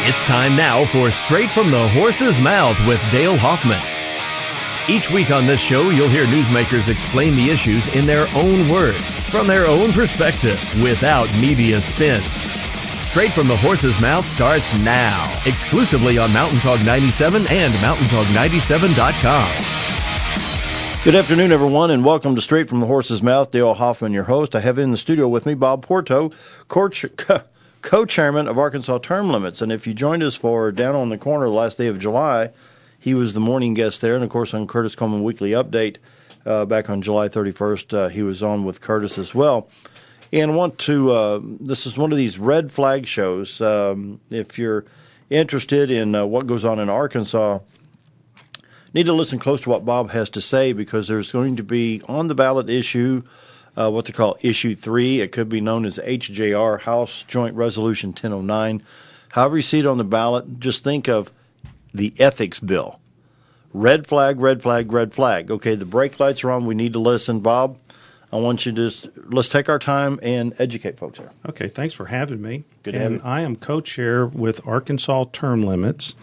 It's time now for Straight from the Horse's Mouth with Dale Hoffman. Each week on this show, you'll hear newsmakers explain the issues in their own words, from their own perspective, without media spin. Straight from the Horse's Mouth starts now, exclusively on Mountain Talk 97 and MountainTalk97.com. Good afternoon, everyone, and welcome to Straight from the Horse's Mouth. Dale Hoffman, your host. I have in the studio with me Bob Porto, co-chairman of Arkansas Term Limits. And if you joined us for Down on the Corner the last day of July, he was the morning guest there. And, of course, on Curtis Coleman Weekly Update back on July 31st, he was on with Curtis as well. And I want to this is one of these red flag shows. If you're interested in what goes on in Arkansas, need to listen close to what Bob has to say, because there's going to be on the ballot issue what they call Issue 3. It could be known as HJR, House Joint Resolution 1009. However you see it on the ballot, just think of the ethics bill. Red flag, red flag, red flag. Okay, the brake lights are on. We need to listen. Bob, I want you to let's take our time and educate folks here. Okay, thanks for having me. Good to have you. I am co-chair with Arkansas Term Limits.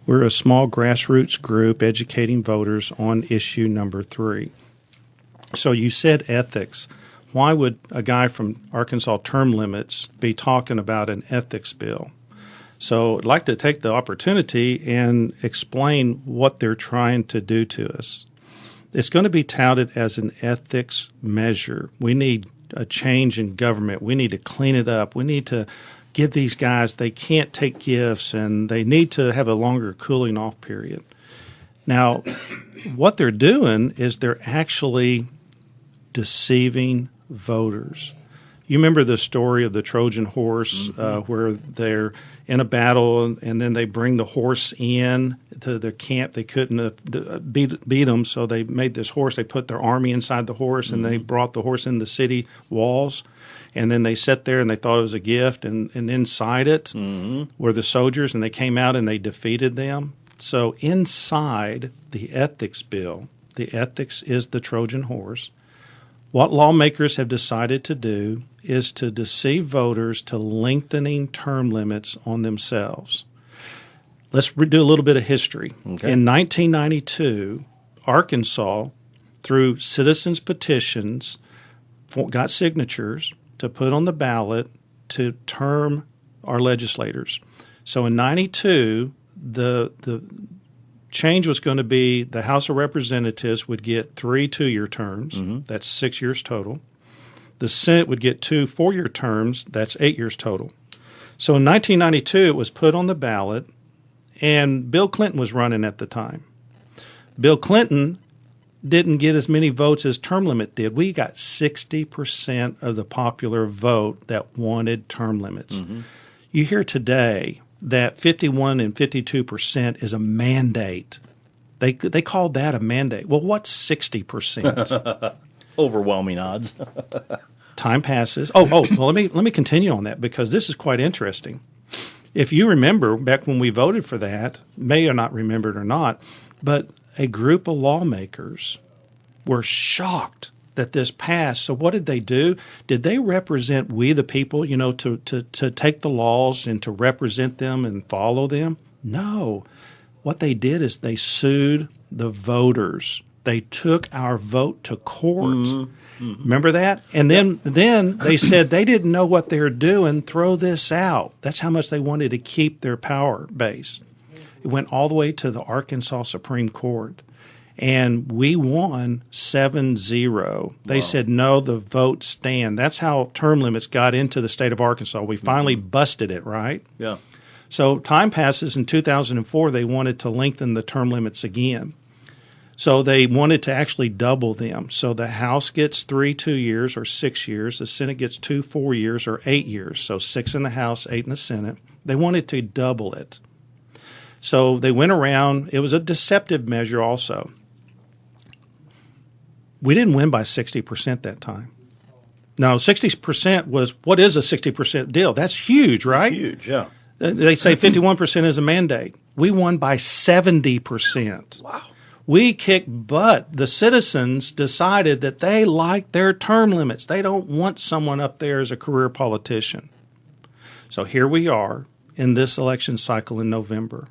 We're a small grassroots group educating voters on issue number 3. So you said ethics. Why would a guy from Arkansas Term Limits be talking about an ethics bill? So I'd like to take the opportunity and explain what they're trying to do to us. It's going to be touted as an ethics measure. We need a change in government. We need to clean it up. We need to give these guys, they can't take gifts, and they need to have a longer cooling off period. Now, what they're doing is they're actually deceiving voters. You remember the story of the Trojan horse, where they're in a battle and then they bring the horse in to their camp. They couldn't beat them, so they made this horse. They put their army inside the horse, and they brought the horse in the city walls. And then they sat there and they thought it was a gift, and inside it were the soldiers, and they came out and they defeated them. So inside the ethics bill, the ethics is the Trojan horse. What lawmakers have decided to do is to deceive voters to lengthening term limits on themselves. Let's do a little bit of history. Okay. In 1992, Arkansas, through citizens' petitions, got signatures to put on the ballot to term our legislators. So in 92, the change was going to be the House of Representatives would get 3 2-year terms. That's 6 years total. The Senate would get 2 4-year terms. That's 8 years total. So in 1992, it was put on the ballot, and Bill Clinton was running at the time. Bill Clinton didn't get as many votes as term limit did. We got 60% of the popular vote that wanted term limits. You hear today that 51 and 52% is a mandate. They called that a mandate. Well, what's 60%? Overwhelming odds. Time passes. Well, let me continue on that, because this is quite interesting. If you remember back when we voted for that, may or not remember it or not, but a group of lawmakers were shocked that this passed. So what did they do? Did they represent we the people, to take the laws and to represent them and follow them? No. What they did is they sued the voters. They took our vote to court. Remember that? And then they said they didn't know what they were doing. Throw this out. That's how much they wanted to keep their power base. It went all the way to the Arkansas Supreme Court. And we won 7-0. They said, no, the vote stand. That's how term limits got into the state of Arkansas. We finally busted it, right? Yeah. So time passes. In 2004, they wanted to lengthen the term limits again. So they wanted to actually double them. So the House gets 3 2 years or 6 years. The Senate gets 2 4 years or 8 years. So 6 in the House, 8 in the Senate. They wanted to double it. So they went around. It was a deceptive measure also. We didn't win by 60% that time. Now, 60% was, what is a 60% deal? That's huge, right? It's huge, yeah. They say 51% is a mandate. We won by 70%. Wow. We kicked butt. The citizens decided that they like their term limits. They don't want someone up there as a career politician. So here we are in this election cycle in November.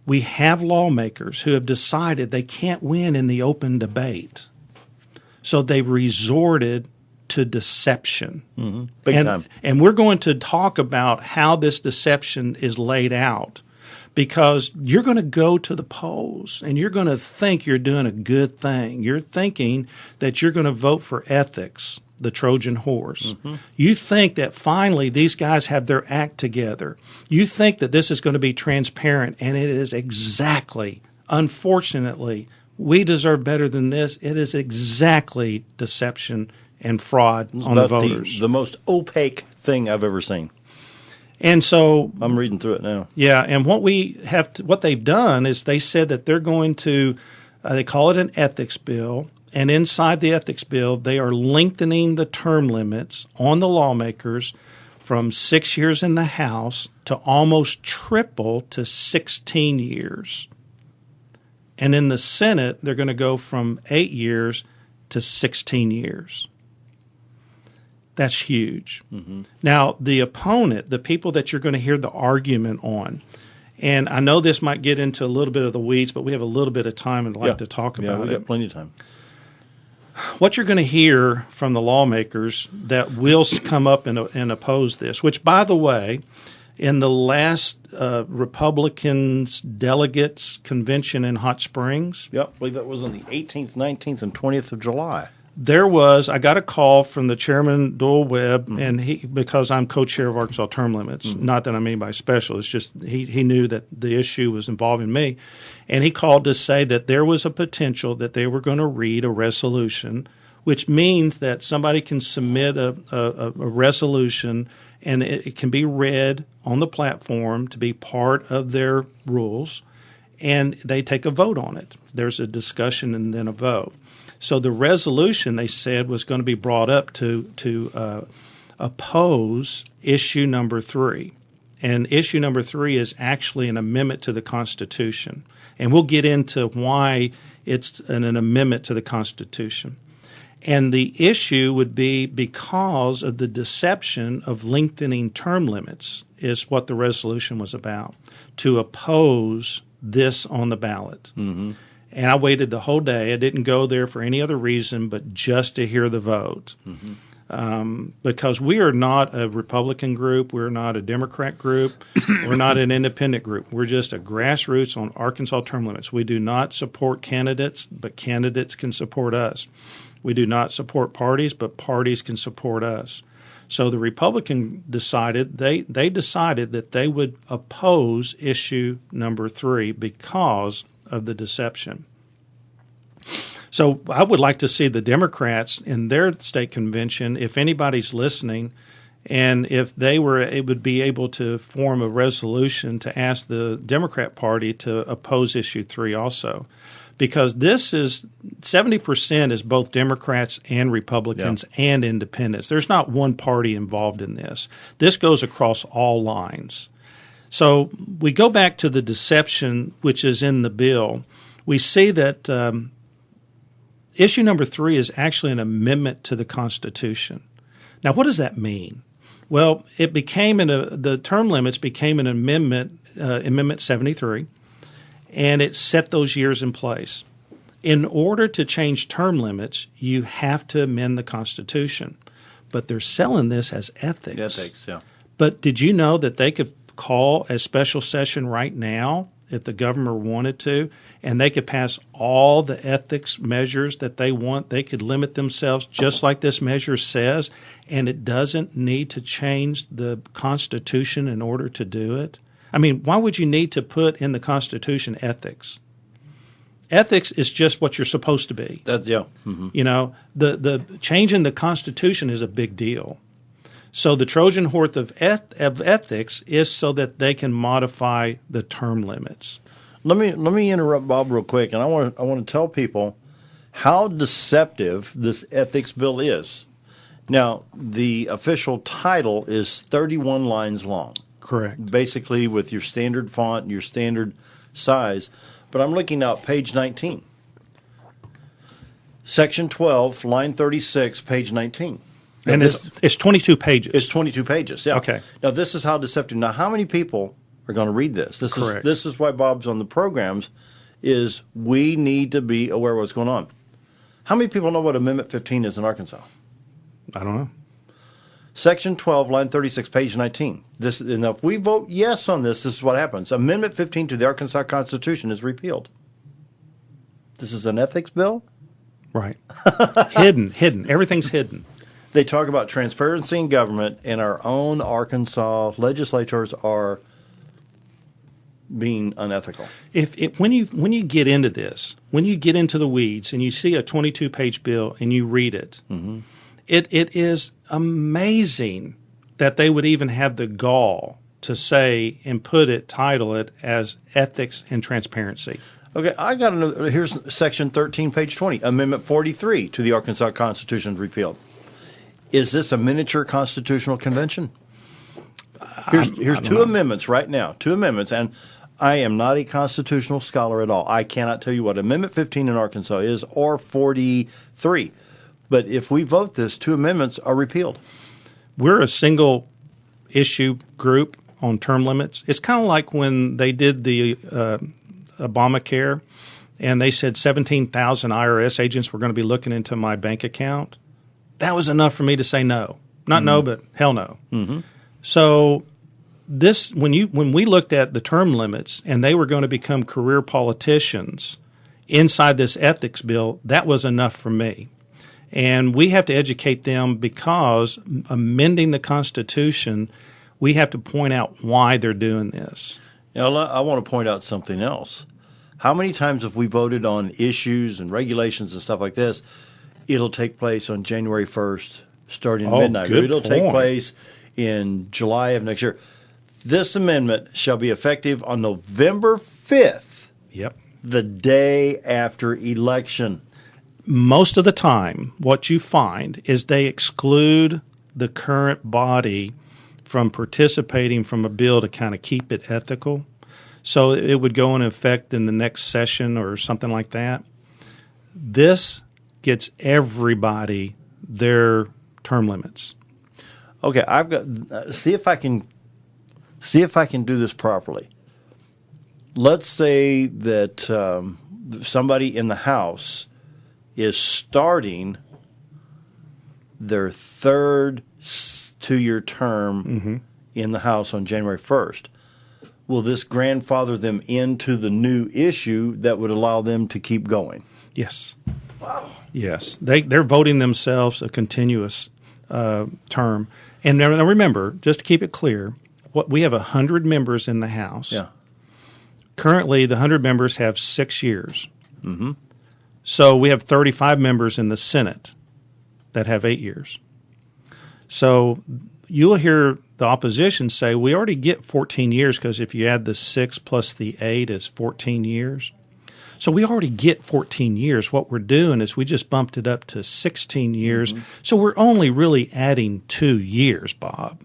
We have lawmakers who have decided they can't win in the open debate. So they've resorted to deception. Big time. And we're going to talk about how this deception is laid out, because you're going to go to the polls and you're going to think you're doing a good thing. You're thinking that you're going to vote for ethics, the Trojan horse. You think that finally these guys have their act together. You think that this is going to be transparent, and it is exactly, unfortunately, we deserve better than this. It is exactly deception and fraud on the voters. The most opaque thing I've ever seen. And so I'm reading through it now. Yeah, and what they've done is they said that they're going to, they call it an ethics bill, and inside the ethics bill, they are lengthening the term limits on the lawmakers from 6 years in the House to almost triple to 16 years. And in the Senate, they're going to go from 8 years to 16 years. That's huge. Now, the opponent, the people that you're going to hear the argument on, and I know this might get into a little bit of the weeds, but we have a little bit of time and I'd like to talk about it. Yeah, we've got plenty of time. What you're going to hear from the lawmakers that will come up and oppose this, which, by the way, in the last Republicans delegates convention in Hot Springs. Yep, I believe that was on the 18th, 19th, and 20th of July. I got a call from the chairman, Doyle Webb, and because I'm co-chair of Arkansas Term Limits, not that I'm anybody special, it's just he knew that the issue was involving me, and he called to say that there was a potential that they were going to read a resolution, which means that somebody can submit a resolution and it can be read on the platform to be part of their rules, and they take a vote on it. There's a discussion and then a vote. So the resolution, they said, was going to be brought up to oppose issue number 3. And issue number 3 is actually an amendment to the Constitution. And we'll get into why it's an amendment to the Constitution. And the issue would be because of the deception of lengthening term limits is what the resolution was about, to oppose this on the ballot. And I waited the whole day. I didn't go there for any other reason but just to hear the vote. Because we are not a Republican group. We're not a Democrat group. We're not an independent group. We're just a grassroots on Arkansas term limits. We do not support candidates, but candidates can support us. We do not support parties, but parties can support us. So the Republican decided, they decided that they would oppose issue number 3 because of the deception. So I would like to see the Democrats in their state convention, if anybody's listening, and if they would be able to form a resolution to ask the Democrat Party to oppose issue 3 also. Because this is 70% is both Democrats and Republicans and independents. There's not one party involved in this. This goes across all lines. So we go back to the deception which is in the bill. We see that issue number 3 is actually an amendment to the Constitution. Now, what does that mean? Well, it became the term limits became an amendment, Amendment 73, and it set those years in place. In order to change term limits, you have to amend the Constitution. But they're selling this as ethics. Ethics, yeah. But did you know that they could call a special session right now if the governor wanted to, and they could pass all the ethics measures that they want? They could limit themselves just like this measure says, and it doesn't need to change the Constitution in order to do it. I mean, why would you need to put in the Constitution ethics? Ethics is just what you're supposed to be. You know, the change in the Constitution is a big deal. So the Trojan horse of ethics is so that they can modify the term limits. Let me interrupt Bob real quick, and I want to tell people how deceptive this ethics bill is. Now, the official title is 31 lines long. Correct. Basically with your standard font and your standard size. But I'm looking now at page 19. Section 12, line 36, page 19. And it's 22 pages. It's 22 pages, yeah. Okay. Now, this is how deceptive. Now, how many people are going to read this? Correct. This is why Bob's on the programs, is we need to be aware of what's going on. How many people know what Amendment 15 is in Arkansas? I don't know. Section 12, line 36, page 19. And if we vote yes on this is what happens. Amendment 15 to the Arkansas Constitution is repealed. This is an ethics bill? Right. Hidden. Everything's hidden. They talk about transparency in government, and our own Arkansas legislators are being unethical. When you get into this, when you get into the weeds and you see a 22-page bill and you read it, mm-hmm. it is amazing that they would even have the gall to say and title it as ethics and transparency. Okay, I got another. Here's Section 13, page 20. Amendment 43 to the Arkansas Constitution repealed. Is this a miniature constitutional convention? Here's two amendments right now. Two amendments, and I am not a constitutional scholar at all. I cannot tell you what Amendment 15 in Arkansas is or 43. But if we vote this, two amendments are repealed. We're a single issue group on term limits. It's kind of like when they did the Obamacare and they said 17,000 IRS agents were going to be looking into my bank account. That was enough for me to say no. Not no, but hell no. Mm-hmm. So this when we looked at the term limits and they were going to become career politicians inside this ethics bill, that was enough for me. And we have to educate them because amending the Constitution, we have to point out why they're doing this. Now, I want to point out something else. How many times have we voted on issues and regulations and stuff like this? It'll take place on January 1st, starting midnight. Good It'll point. take place in July of next year. This amendment shall be effective on November 5th, Yep. the day after election. Most of the time, what you find is they exclude the current body from participating from a bill to kind of keep it ethical. So it would go into effect in the next session or something like that. This gets everybody their term limits. Okay, I've got see if I can do this properly. Let's say that somebody in the House is starting their third 2-year term in the House on January 1st. Will this grandfather them into the new issue that would allow them to keep going? Yes. Wow. Yes. They're voting themselves a continuous term. And now remember, just to keep it clear, we have 100 members in the House. Yeah. Currently, the 100 members have 6 years. Mm-hmm. So we have 35 members in the Senate that have 8 years. So you'll hear the opposition say, we already get 14 years because if you add the 6 plus the 8 is 14 years. So we already get 14 years. What we're doing is we just bumped it up to 16 years. Mm-hmm. So we're only really adding 2 years, Bob.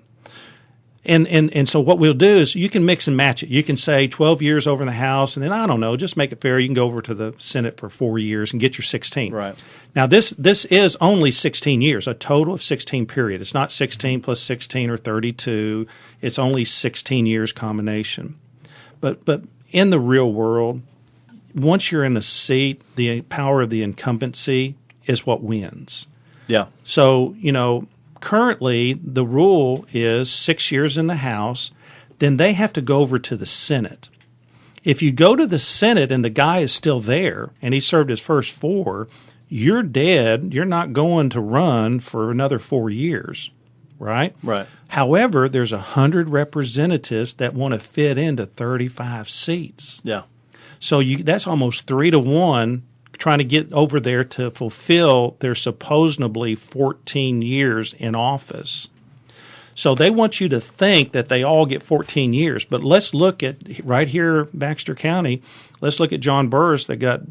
And so what we'll do is you can mix and match it. You can say 12 years over in the House, and then, I don't know, just make it fair. You can go over to the Senate for 4 years and get your 16. Right. Now, this is only 16 years, a total of 16 period. It's not 16 plus 16 or 32. It's only 16 years combination. But in the real world, once you're in the seat, the power of the incumbency is what wins. Yeah. So, currently, the rule is 6 years in the House, then they have to go over to the Senate. If you go to the Senate and the guy is still there and he served his first 4, you're dead. You're not going to run for another 4 years, right? Right. However, there's 100 representatives that want to fit into 35 seats. Yeah. So that's almost 3 to 1 trying to get over there to fulfill their supposedly 14 years in office. So they want you to think that they all get 14 years. But let's look at right here, Baxter County, let's look at John Burris that got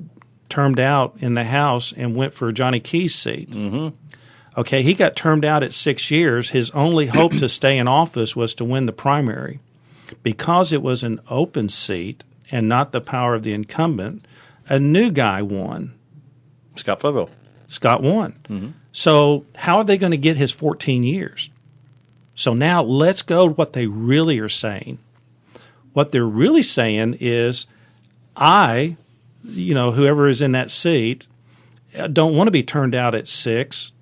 termed out in the House and went for Johnny Key's seat. Mm-hmm. Okay, he got termed out at 6 years. His only hope to stay in office was to win the primary. Because it was an open seat and not the power of the incumbent, a new guy won. Scott Flavel. Scott won. So how are they going to get his 14 years? So now let's go to what they really are saying. What they're really saying is, whoever is in that seat, don't want to be turned out at 6.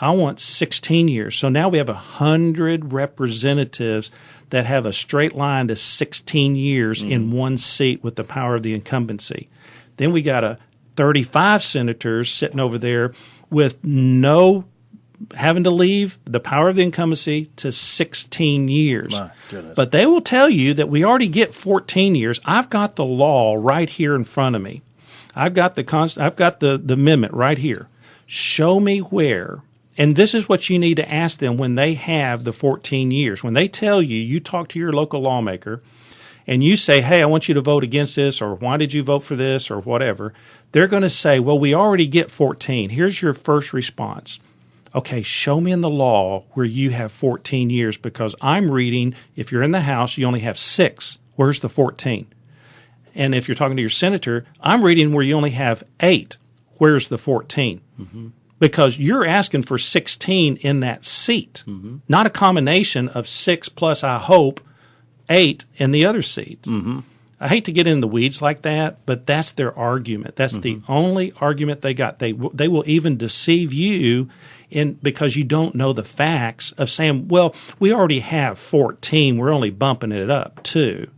I want 16 years. So now we have 100 representatives that have a straight line to 16 years in one seat with the power of the incumbency. Then we got 35 senators sitting over there with no having to leave the power of the incumbency to 16 years. My goodness. But they will tell you that we already get 14 years. I've got the law right here in front of me. I've got the amendment right here. Show me where. And this is what you need to ask them when they have the 14 years. When they tell you, you talk to your local lawmaker, and you say, hey, I want you to vote against this, or why did you vote for this, or whatever, they're going to say, well, we already get 14. Here's your first response. Okay, show me in the law where you have 14 years, because I'm reading, if you're in the House, you only have 6. Where's the 14? And if you're talking to your senator, I'm reading where you only have 8. Where's the 14? Because you're asking for 16 in that seat, not a combination of 6 plus, I hope, 8 in the other seat. I hate to get in the weeds like that, but that's their argument. That's the only argument they got. They will even deceive you because you don't know the facts of saying, well, we already have 14. We're only bumping it up 2.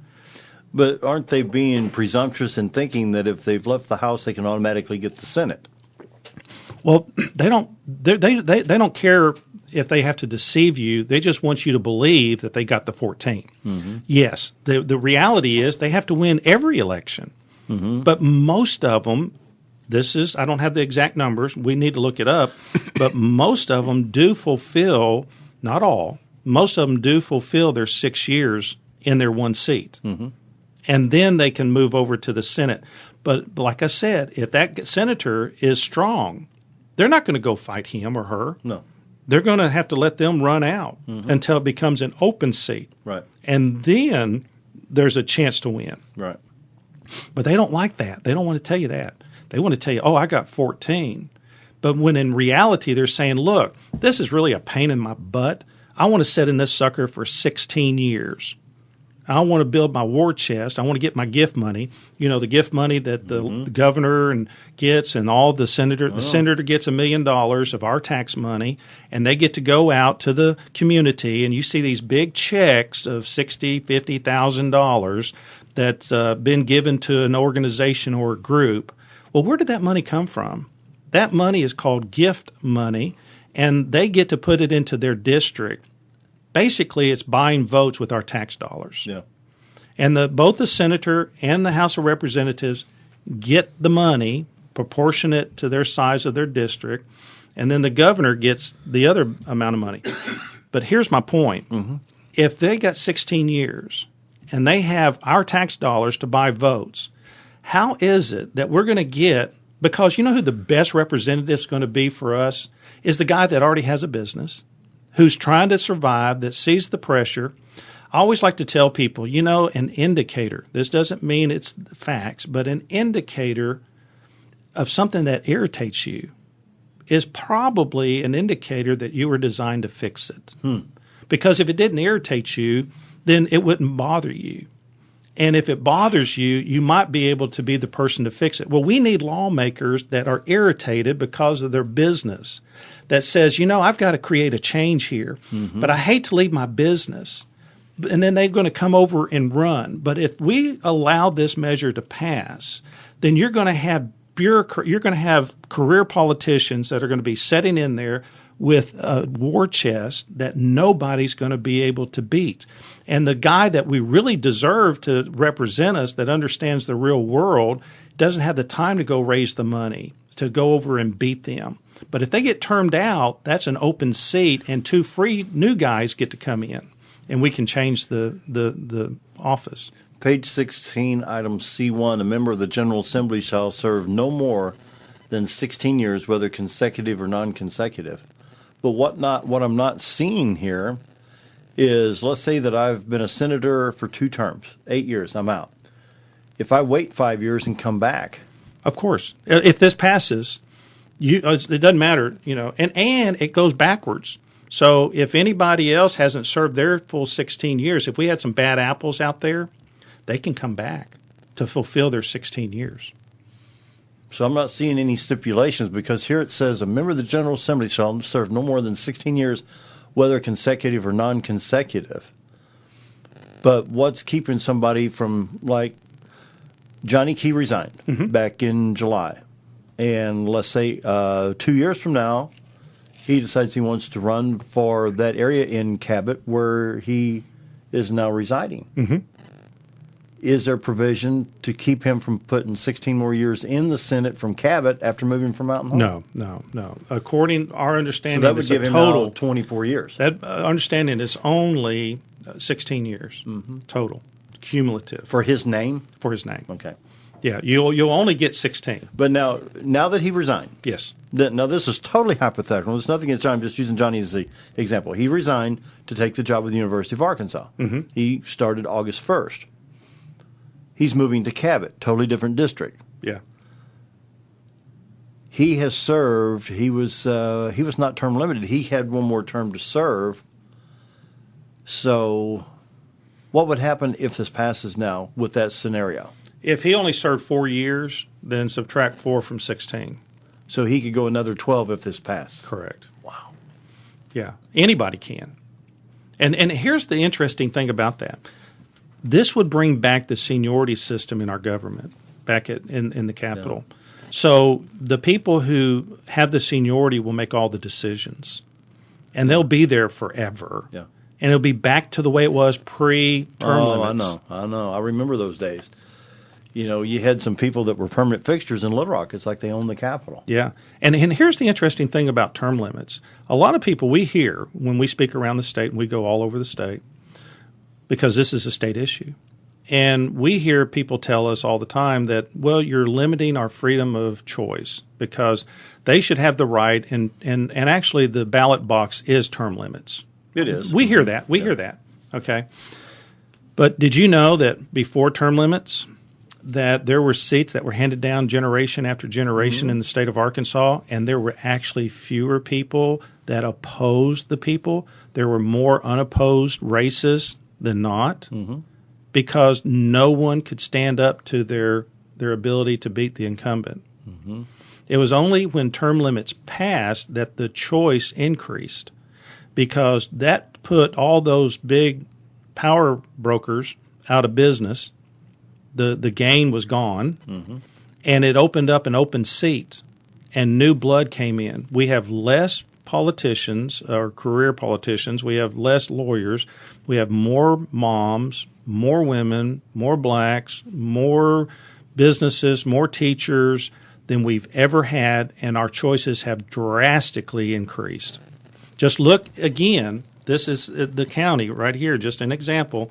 But aren't they being presumptuous in thinking that if they've left the House, they can automatically get the Senate? Well, they don't. They don't care if they have to deceive you. They just want you to believe that they got the 14. Yes, the reality is they have to win every election. But most of them, I don't have the exact numbers. We need to look it up. But most of them do fulfill, not all, most of them do fulfill their 6 years in their one seat. And then they can move over to the Senate. But like I said, if that senator is strong, they're not going to go fight him or her. No. They're going to have to let them run out until it becomes an open seat. Right. And then there's a chance to win. Right. But they don't like that. They don't want to tell you that. They want to tell you, oh, I got 14. But when in reality they're saying, look, this is really a pain in my butt. I want to sit in this sucker for 16 years. I want to build my war chest. I want to get my gift money. You know, the gift money that the governor gets, and all the senator. The senator gets $1 million of our tax money, and they get to go out to the community. And you see these big checks of $60,000, $50,000 that's been given to an organization or a group. Well, where did that money come from? That money is called gift money, and they get to put it into their district. Basically, it's buying votes with our tax dollars. Yeah. And both the senator and the House of Representatives get the money proportionate to their size of their district, and then the governor gets the other amount of money. But here's my point. If they got 16 years and they have our tax dollars to buy votes, how is it that we're going to get – because you know who the best representative is going to be for us is the guy that already has a business, who's trying to survive, that sees the pressure. I always like to tell people, you know, an indicator, this doesn't mean it's facts, but an indicator of something that irritates you is probably an indicator that you were designed to fix it. Because if it didn't irritate you, then it wouldn't bother you. And if it bothers you, you might be able to be the person to fix it. Well, we need lawmakers that are irritated because of their business, that says, you know, I've got to create a change here, but I hate to leave my business. And then they're going to come over and run. But if we allow this measure to pass, then you're going to have you're going to have career politicians that are going to be sitting in there with a war chest that nobody's going to be able to beat. And the guy that we really deserve to represent us, that understands the real world, doesn't have the time to go raise the money to go over and beat them. But if they get termed out, that's an open seat, and 2 free new guys get to come in, and we can change the office. Page 16, item C1, a member of the General Assembly shall serve no more than 16 years, whether consecutive or non-consecutive. But what I'm not seeing here is, let's say that I've been a senator for 2 terms, 8 years, I'm out. If I wait 5 years and come back. Of course. If this passes, It doesn't matter, and it goes backwards. So if anybody else hasn't served their full 16 years, if we had some bad apples out there, they can come back to fulfill their 16 years. So I'm not seeing any stipulations, because here it says a member of the General Assembly shall serve no more than 16 years, whether consecutive or non-consecutive. But what's keeping somebody from, like, Johnny Key resigned back in July. And let's say 2 years from now, he decides he wants to run for that area in Cabot where he is now residing. Mm-hmm. Is there provision to keep him from putting 16 more years in the Senate from Cabot after moving from Mountain Home? No. According our understanding, So that would give him total 24 years. That understanding is only 16 years total, cumulative For his name? for his name. Okay. Yeah, you'll only get 16. But now that he resigned, Yes. now this is totally hypothetical. It's nothing against John. I'm just using Johnny as the example. He resigned to take the job with the University of Arkansas. Mm-hmm. He started August 1st. He's moving to Cabot, totally different district. Yeah. He has served. He was not term limited. He had one more term to serve. So, what would happen if this passes now with that scenario? If he only served 4 years, then subtract 4 from 16. So he could go another 12 if this passed. Correct. Wow. Yeah. Anybody can. And here's the interesting thing about that. This would bring back the seniority system in our government, back in the Capitol. Yeah. So the people who have the seniority will make all the decisions, and they'll be there forever. Yeah. And it'll be back to the way it was pre-term limits. I know. I remember those days. You had some people that were permanent fixtures in Little Rock. It's like they own the Capitol. Yeah. And here's the interesting thing about term limits. A lot of people we hear when we speak around the state, and we go all over the state, because this is a state issue. And we hear people tell us all the time that, well, you're limiting our freedom of choice because they should have the right, and actually the ballot box is term limits. It is. We hear that. We hear that. Okay. But did you know that before term limits, that there were seats that were handed down generation after generation in the state of Arkansas, and there were actually fewer people that opposed the people? There were more unopposed races than not, because no one could stand up to their ability to beat the incumbent. Mm-hmm. It was only when term limits passed that the choice increased, because that put all those big power brokers out of business. The gain was gone, and it opened up an open seat, and new blood came in. We have less politicians or career politicians. We have less lawyers. We have more moms, more women, more blacks, more businesses, more teachers than we've ever had, and our choices have drastically increased. Just look again. This is the county right here, just an example.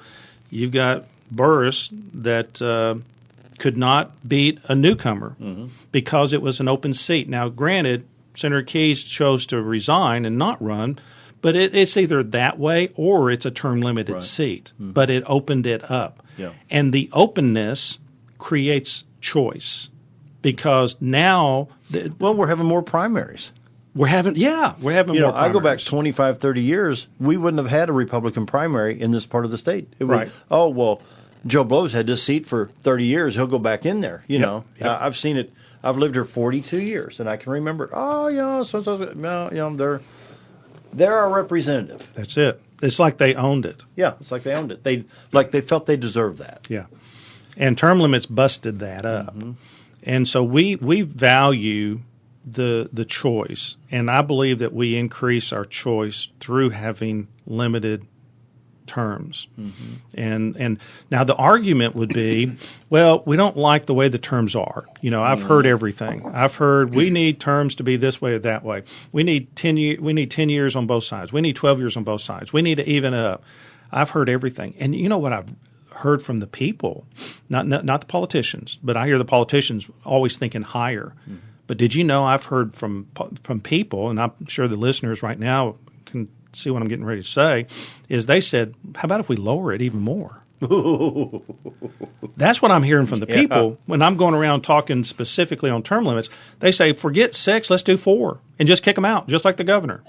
You've got Burris that could not beat a newcomer because it was an open seat. Now, granted, Senator Keyes chose to resign and not run, but it's either that way or it's a term-limited seat. But it opened it up. Yeah. And the openness creates choice, because now we're having more primaries. We're having more primaries. I go back 25, 30 years, we wouldn't have had a Republican primary in this part of the state. Right. Joe Blow's had this seat for 30 years. He'll go back in there. Yep. I've seen it. I've lived here 42 years, and I can remember, they're our representative. That's it. It's like they owned it. Yeah, it's like they owned it. They felt they deserved that. Yeah. And term limits busted that up. And so we value the choice, and I believe that we increase our choice through having limited terms. And now the argument would be, well, we don't like the way the terms are. I've heard everything. I've heard we need terms to be this way or that way. We need 10 years on both sides. We need 12 years on both sides. We need to even it up. I've heard everything. And you know what I've heard from the people, not the politicians, but I hear the politicians always thinking higher. But did you know I've heard from people, and I'm sure the listeners right now can see what I'm getting ready to say, is they said, how about if we lower it even more? That's what I'm hearing from the people when I'm going around talking specifically on term limits. They say, forget 6, let's do 4 and just kick them out, just like the governor.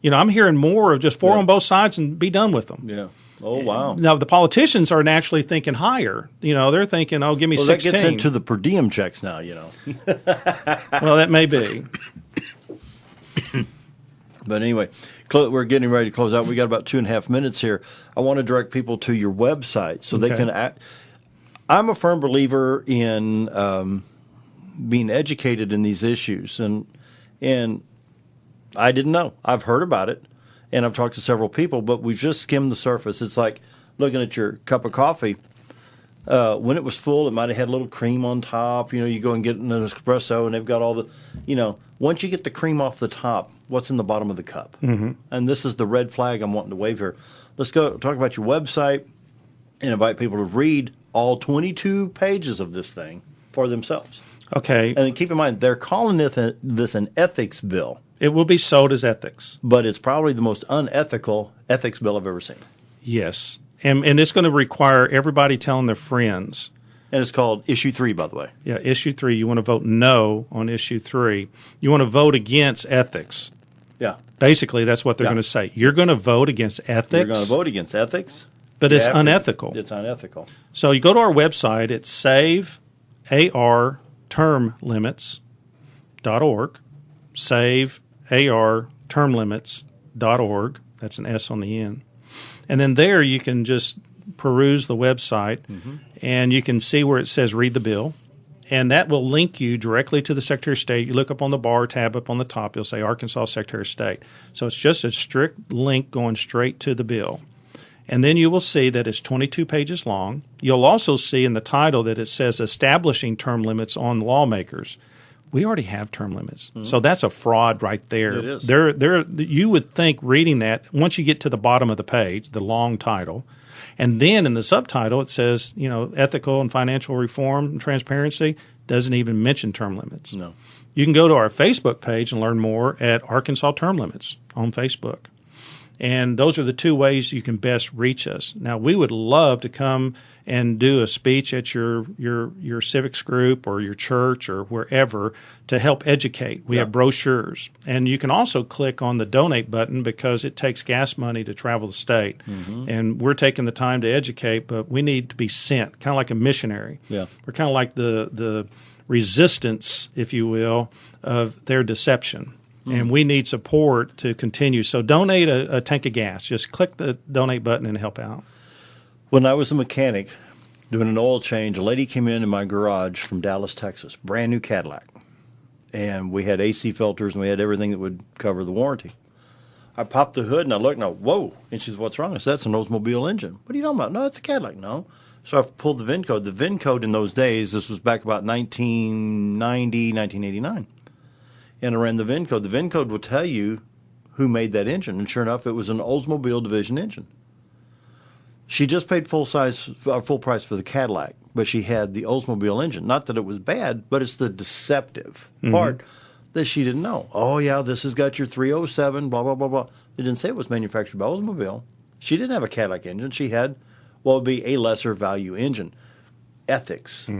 I'm hearing more of just 4 on both sides and be done with them. Yeah. Oh, wow. Now, the politicians are naturally thinking higher. They're thinking, oh, give me 16. That gets into the per diem checks now, Well, that may be. But anyway, we're getting ready to close out. We got about 2.5 minutes here. I want to direct people to your website so they can I'm a firm believer in being educated in these issues. And I didn't know. I've heard about it, and I've talked to several people, but we've just skimmed the surface. It's like looking at your cup of coffee. When it was full, it might have had a little cream on top. You go and get an espresso, and they've got all the, once you get the cream off the top, what's in the bottom of the cup? Mm-hmm. And this is the red flag I'm wanting to wave here. Let's go talk about your website and invite people to read all 22 pages of this thing for themselves. Okay. And keep in mind, they're calling this an ethics bill. It will be sold as ethics. But it's probably the most unethical ethics bill I've ever seen. Yes. And it's going to require everybody telling their friends. And it's called Issue 3, by the way. Yeah, Issue 3. You want to vote no on Issue 3. You want to vote against ethics. Yeah. Basically, that's what they're going to say. You're going to vote against ethics. You're going to vote against ethics. But it's unethical. It's unethical. So you go to our website. It's saveartermlimits.org. Saveartermlimits.org. That's an S on the end. And then there you can just peruse the website, and you can see where it says read the bill. And that will link you directly to the Secretary of State. You look up on the bar tab up on the top. You'll say Arkansas Secretary of State. So it's just a strict link going straight to the bill. And then you will see that it's 22 pages long. You'll also see in the title that it says establishing term limits on lawmakers. We already have term limits. Mm-hmm. So that's a fraud right there. It is. You would think reading that, once you get to the bottom of the page, the long title, and then in the subtitle it says, ethical and financial reform and transparency, doesn't even mention term limits. No. You can go to our Facebook page and learn more at Arkansas Term Limits on Facebook. And those are the two ways you can best reach us. Now, we would love to come and do a speech at your civics group or your church or wherever to help educate. We have brochures. And you can also click on the donate button because it takes gas money to travel the state. Mm-hmm. And we're taking the time to educate, but we need to be sent, kind of like a missionary. Yeah. We're kind of like the resistance, if you will, of their deception. And we need support to continue. So donate a tank of gas. Just click the donate button and help out. When I was a mechanic doing an oil change, a lady came in my garage from Dallas, Texas, brand new Cadillac. And we had AC filters and we had everything that would cover the warranty. I popped the hood and I looked and I, whoa. And she said, what's wrong? I said, that's an Oldsmobile engine. What are you talking about? No, it's a Cadillac. No. So I pulled the VIN code. The VIN code in those days, this was back about 1990, 1989. And I ran the VIN code. The VIN code will tell you who made that engine. And sure enough, it was an Oldsmobile Division engine. She just paid full price for the Cadillac, but she had the Oldsmobile engine. Not that it was bad, but it's the deceptive part that she didn't know. Oh, yeah, this has got your 307, blah, blah, blah, blah. They didn't say it was manufactured by Oldsmobile. She didn't have a Cadillac engine. She had what would be a lesser value engine. Ethics.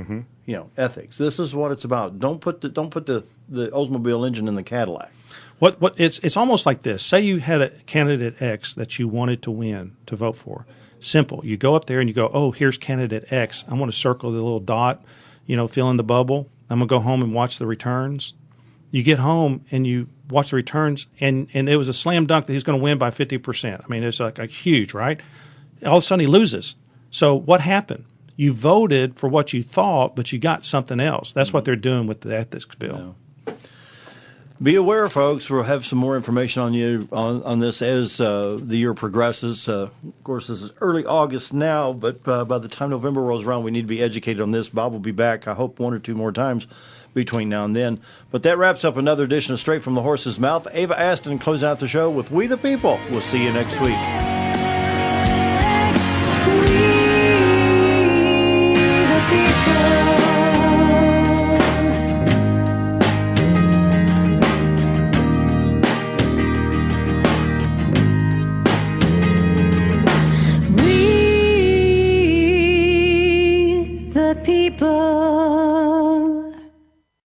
Ethics. This is what it's about. Don't put the Oldsmobile engine in the Cadillac. It's almost like this. Say you had a candidate X that you wanted to win, to vote for. Simple. You go up there and you go, oh, here's candidate X. I'm going to circle the little dot, fill in the bubble. I'm going to go home and watch the returns. You get home and you watch the returns, and it was a slam dunk that he's going to win by 50%. I mean, it's like a huge, right? All of a sudden he loses. So what happened? You voted for what you thought, but you got something else. That's what they're doing with the ethics bill. Yeah. Be aware, folks. We'll have some more information on you on this as the year progresses. Of course, this is early August now, but by the time November rolls around, we need to be educated on this. Bob will be back, I hope, 1 or 2 more times between now and then. But that wraps up another edition of Straight from the Horse's Mouth. Ava Aston closing out the show with We the People. We'll see you next week.